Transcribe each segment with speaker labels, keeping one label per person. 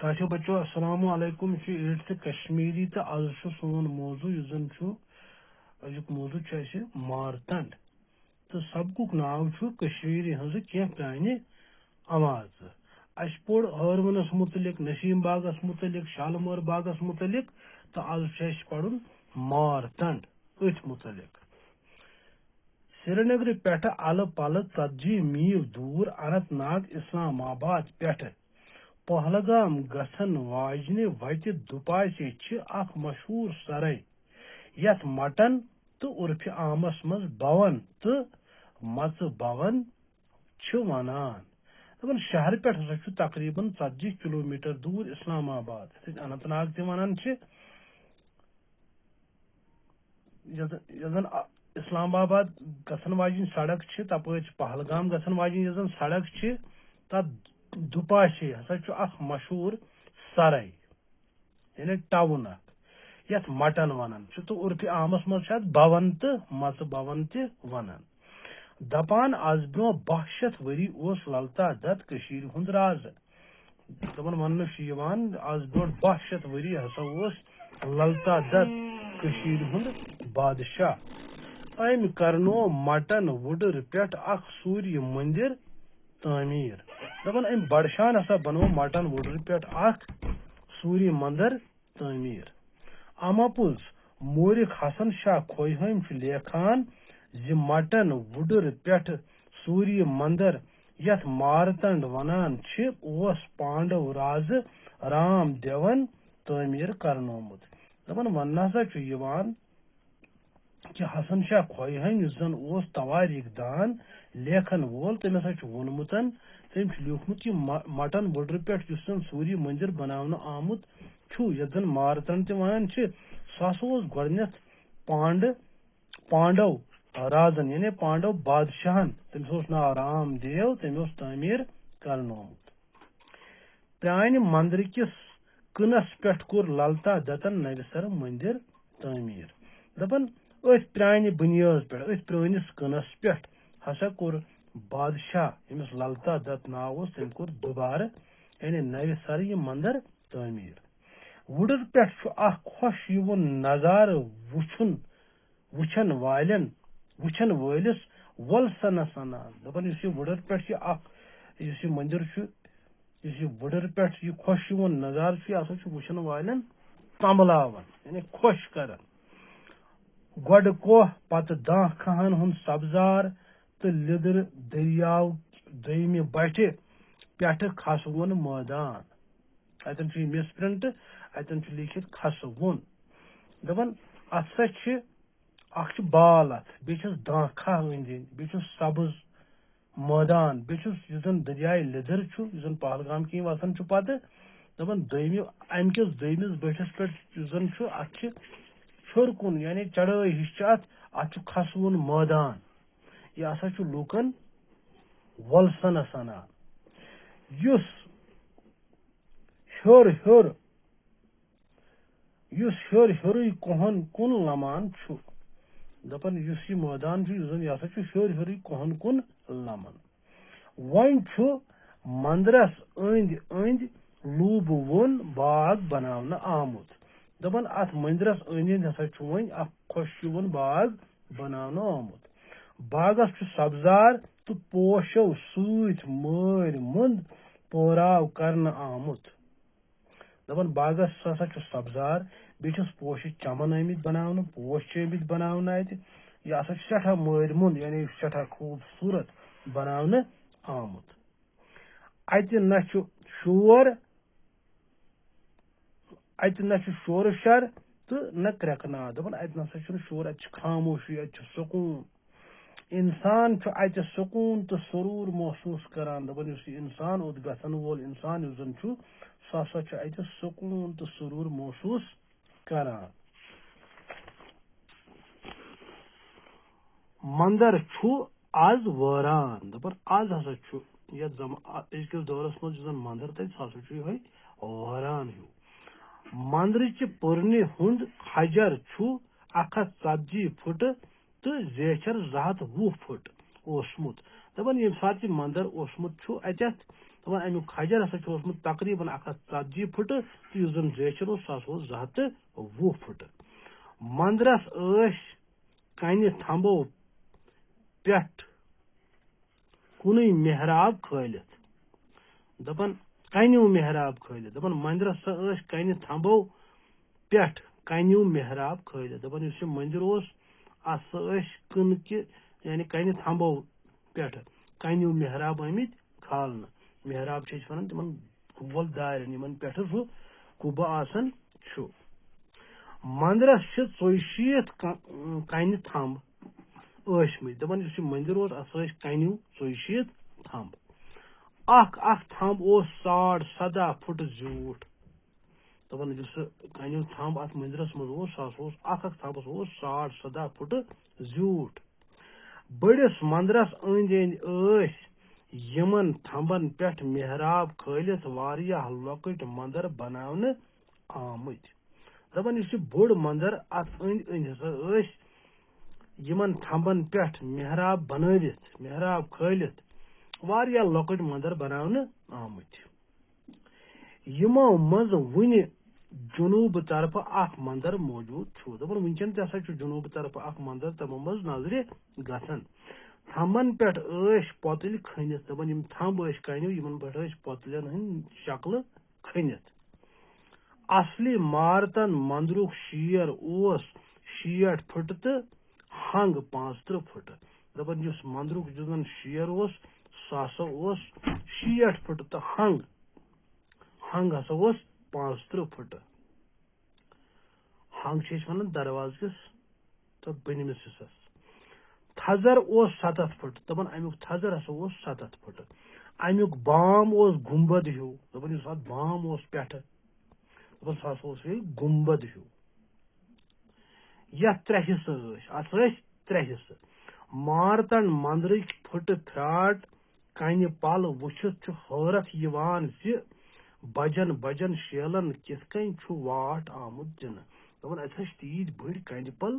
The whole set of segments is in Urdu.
Speaker 1: ساتھیو بچو السلام علیکم یہ 8th کشمیری تو آج سون موضوع ازیک موضوع مارتنڈ تو سبق ناو ہز کی پرانہ آواز اس پور ہرونس متعلق نسیم باغس متعلق شالمور باغس متعلق تو آج پڑھ مارتنڈ ات متعلق سرینگر پہ الہ پلہ 40 میل دور اننت ناگ اسلام آباد پہ پہلگام گھن واجنہ وتہ دپاسے اخ مشہور سرے یت مٹن تو عرف عامس مز بون تو مچ بون ونان دپان شہر پہ ہسا تقریباً 40 کلومیٹر دور اسلام آباد اننت ناگ تہ ونان زن اسلام آباد گھن واجن سڑک تپر پہلگام گھن واجن زن سڑک تب دپاسے ہسا اخ مشہور سرے یعنی ٹاؤن اخ یت مٹن ونان تو عرف عامس مز بون تو مچ بون تہ ونان دپان آز برو 1200 وری اوس للتا دت کشیر ہند راز دپان ون آز برو 1200 وری ہسا اوس للتا دت کشیر ہند بادشاہ ام کرنو مٹن وڈر پہ اخ سوریہ مندر تعمیر دپان ام بڑشان ہسا بنو مٹن وڈر پہ اخ سوریہ مندر تعمیر اماپوز مورخ حسن شاہ کھوہم لیکھان مٹن وڈر پہ سوریہ مندر یت مارتنڈ ونان اوس پانڈو راز رام دیون تعمیر کرنومت دپان ون ہسا کہ حسن شاہ کھوہم اس زن اوس تواریخ دان لیکھن وول تم ہسا وونمت تم لیوکھمت کہ مٹن وڈر پہ زن سوریہ مندر بناونہ آمت یت زن مارتنڈ تہ ونان سہ اوس گۄڈنیتھ پانڈو رازن یعنی پانڈو بادشاہن تمس اوس ناو رام دیو تم اوس تعمیر کرنومت پرانہ مندر کس کنس پہ کور للتا دتن نوسر مندر تعمیر دپان ات پرانہ بنیاد پہ ات پرانس کنس پہ ہسا کور بادشاہ یمس للتا دت ناو تم کور دوبارہ یعنی نو سر یہ مندر تعمیر وڈر پہ اخ خوش نظارہ وچھن وٲلس ولسنہ سنان دپان اس وڈر پہ اس مندر اس وڈر پہ یہ خوش نظارہ یہ ہسا وچھن والن تمبلاوان یعنی خوش کران گۄڈٕ کوہ پتہ داں کھہن ہند سبزار تو لدر دریاو دویمہ بٹہ پہ کھسوُن مٲدان اتن مس پرنٹ اتن لیکھت کھسوُن دپان ات سا اخ بال ات بیس داں کھہ أندۍ بیس سبز مٲدان بیس زن دریائے لدر زن پہلگام کن وسان پتہ دپان ام کس دویمس بٹھس پہ زن ات چھر کن یعنی چڑٲے ہش ات کھسوُن مٲدان یہ ہسا لوکن ولسنہ سنان یس ہیوٚر کوہن کن لمان دپان اس یہ مٲدان زن یہ ہسا ہیوٚر کوہن کن لمان وۄنۍ مندرس أنٛدۍ لوٗبہٕ وُن باغ بناونہٕ آمُت دپان ات مندرس أنٛدۍ ہسا وۄنۍ اکھ خۄشوُن باغ بناونہٕ آمُت باغس سبزار تو پوشو سۭتۍ مٲرۍ مُنٛد پٲراو کرنہٕ آمُت دپان باغس ہسا سبزار بیٚیہِ پوشہِ چمن آمٕتۍ بناونہٕ پوش آمٕتۍ بناونہٕ اتہِ یہ ہسا سٹھاہ مٲرۍ مُنٛد یعنی سٹھاہ خوبصورت بناونہٕ آمُت اتہِ نہ شور شر تو نہ کرٛٮ۪کہٕ دپان اتہِ نسا شور اتہِ خاموشی اتہِ سکوٗن انسان اتہِ سکوٗن تو سرور محسوٗس کران دپان اس انسان اوت گژھن وول انسان یُس زن سُہ ہسا اتہِ سکوٗن تو سرور محسوٗس کران مندر آز وٲران دپان آز ہسا یتھ أزکِس دورس منٛز یُس زن مندر تتہِ سُہ ہسا یہے وٲران ہیوٗ مندرچہِ پٔرنہِ ہُنٛد کھجر 140 فٹ تو زیچھر 220 فٹ اوسمُت دپان ییٚمہِ ساتہٕ یہِ مندر اوسمُت اتٮ۪تھ دپان امیک کھجر ہسا چھُ اوسمُت تقریباً 140 پھٕٹہٕ تہٕ یُس زن زیچھر اوس سُہ ہسا اوس 220 پھٕٹہٕ مندرس ٲسۍ کنہِ تھمبو پٮ۪ٹھ کُنُے محراب کھٲلِتھ دپان کنیو محراب کھٲلِتھ دپان مندرس ہسا ٲسۍ کنہِ تھمبو پٮ۪ٹھ کنیو محراب کھٲلِتھ دپان یُس یہِ مندر اوس اتھ ہسا ٲسۍ کٕنکہِ یعنی کنہِ تھمبو پٮ۪ٹھ کنیو محراب آمٕتۍ کھالنہٕ محراب چھِ أسۍ ونان تِمن گول دارٮ۪ن یِمن پٮ۪ٹھٕ سُہ کُبہٕ آسان چھُ مندرس چھِ 64 کنہِ تھمب ٲسمٕتۍ دپان یُس یہِ مندر اوس اتھ ٲسۍ کنیو 64 تھمب اکھ تھمب اوس 17.5 پھٕٹہٕ زیوٗٹھ دپان یُس سُہ کنیو تھمب اتھ مندرس منٛز اوس سُہ ہسا اوس اکھ تھمبس اوس 17.5 پھٕٹہٕ زیوٗٹھ بٔڑِس مندرس أنٛدۍ أنٛدۍ ٲسۍ یِمن تھمبن پٮ۪ٹھ محراب کھٲلِتھ واریاہ لۄکٕٹۍ مندر بناونہٕ آمٕتۍ دپان یُس یہِ بوٚڑ مندر اتھ أنٛدۍ أنٛدۍ ہسا ٲسۍ یِمن تھمبن پٮ۪ٹھ محراب بنٲوِتھ محراب کھٲلِتھ واریاہ لۄکٕٹۍ مندر بناونہٕ آمٕتۍ یِمو منٛز وُنہِ جنوٗبہٕ طرفہٕ اکھ مندر موجوٗد چھُ دپان وٕنکٮ۪ن تہِ ہسا چھُ جنوٗبہٕ طرفہٕ اکھ مندر تِمو منٛز نظرِ گژھان تھمبن پٮ۪ٹھ ٲسۍ پۄتٕلۍ کھٔنِتھ دپان یِم تھمب ٲسۍ کنیو یِمن پٮ۪ٹھ ٲسۍ پۄتلٮ۪ن ہٕنٛدۍ شکلہٕ کھٔنِتھ اصلی مارتن مندرُک شیر اوس 60 پھٕٹہٕ تہٕ ہنگ 35 پھٕٹہٕ دپان یُس مندرُک یُس زن شیر اوس سُہ ہسا اوس 60 پھٕٹہٕ تہٕ ہنگ ہسا اوس 35 پھٕٹہٕ ہنگ چھِ أسۍ ونان درواز کِس تہٕ بٔنمِس حصس تھزر اوس 7 پھٕٹہٕ دپان امیُک تھزر ہسا اوس 7 پھٕٹہٕ امیُک بام اوس گُمبد ہیوٗ دپان یُس اتھ بام اوس پٮ۪ٹھٕ دپان سُہ ہسا اوس گُمبد ہیوٗ یتھ 3 حصہٕ ٲسۍ اتھ ٲسۍ 3 حصہٕ مارتنڈ مندرٕکۍ پھٕٹہٕ پھرٛاٹ کنہِ پل وٕچھِتھ چھُ حٲرت یِوان زِ بجن شیلن کِتھ کٔنۍ چھُ واٹھ آمُت دِنہٕ دپان اتہِ چھِ تیٖتۍ بٔڑۍ کنہِ پل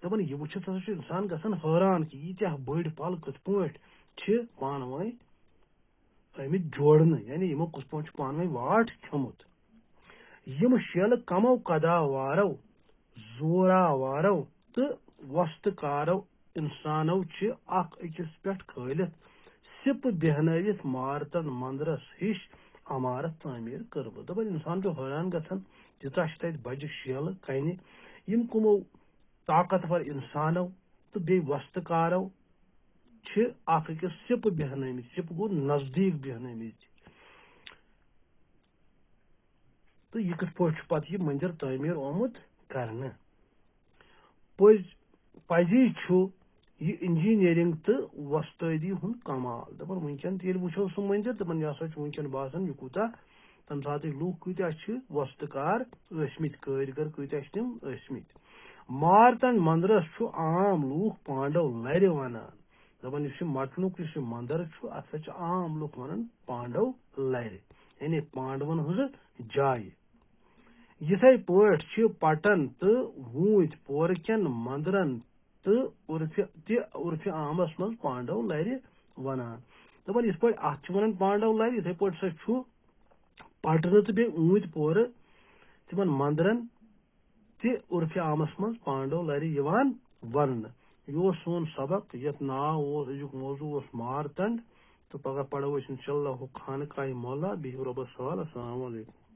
Speaker 1: دپان یہِ وٕچھِتھ ہسا چھُ انسان گژھان حٲران کہِ ییٖتیاہ بٔڑۍ پل کِتھ پٲٹھۍ چھِ پانہٕ ؤنۍ آمٕتۍ جوڑنہٕ یعنی یِمو کِتھ پٲٹھۍ چھُ پانہٕ ؤنۍ واٹھ کھیوٚمُت یِم شیلہٕ کمو قداوارو زوراوارو تہٕ وستہٕ کارو انسانو چھِ اکھ أکِس پٮ۪ٹھ کھٲلِتھ سِپہٕ بیہنٲوِتھ مارتن مندرس ہِش عمارت تعمیٖر کٔرمٕژ دپان انسان چھُ حٲران گژھان تیٖژاہ چھِ تتہِ بجہِ شیلہٕ کنہِ یِم کٕمو طاقتور انسانو تہٕ بیٚیہِ وستہٕ کارو چھِ اکھ أکِس سِپہٕ بیہنٲومٕتۍ سِپہٕ گوٚو نزدیٖک بیہنٲومٕتۍ تہٕ یہِ کِتھ پٲٹھۍ چھُ پتہٕ یہِ مندر تعمیٖر آمُت کرنہٕ پزی چھُ یہِ انجیٖنیرنگ تہٕ وۄستٲدی ہُنٛد کمال دپان وٕنکٮ۪ن تہِ ییٚلہِ وٕچھو سُہ مندر دپان یہِ ہسا چھُ وٕنکٮ۪ن باسان یہِ کوٗتاہ تمہِ ساتٕکۍ لُکھ کۭتیاہ چھِ وۄستہٕ کار ٲسمٕتۍ کٲرۍگر کۭتیاہ چھِ تِم ٲسمٕتۍ مارتنڈ مندرس چھُ عام لوٗکھ پانڈو لرِ ونان دپان یُس یہِ مٹنُک یُس یہِ مندر چھُ اتھ ہسا چھِ عام لُکھ ونان پانڈو لرِ یعنی پانڈون ہٕنٛزٕ جایہِ یِتھے پٲٹھۍ چھِ پٹن تہٕ ووٗنٛتۍ پورٕ کٮ۪ن مندرن تہٕ عرفہِ عامس منٛز پانڈو لرِ ونان دپان یِتھ پٲٹھۍ اتھ چھِ ونان پانڈو لرِ یِتھے پٲٹھۍ سا چھُ پٹنہٕ تہٕ بیٚیہِ اوٗنٛتۍ پورٕ تِمن مندرن تہِ عرفہِ عامس منٛز پانڈو لرِ یِوان وننہٕ یہِ اوس سون سبق یتھ ناو اوس أزیُک موضوع اوس مارتنڈ تہٕ پگاہ پرو أسۍ انشاء اللہ خانقاہِ مولا بِہِو رۄبس حوال السلام علیکم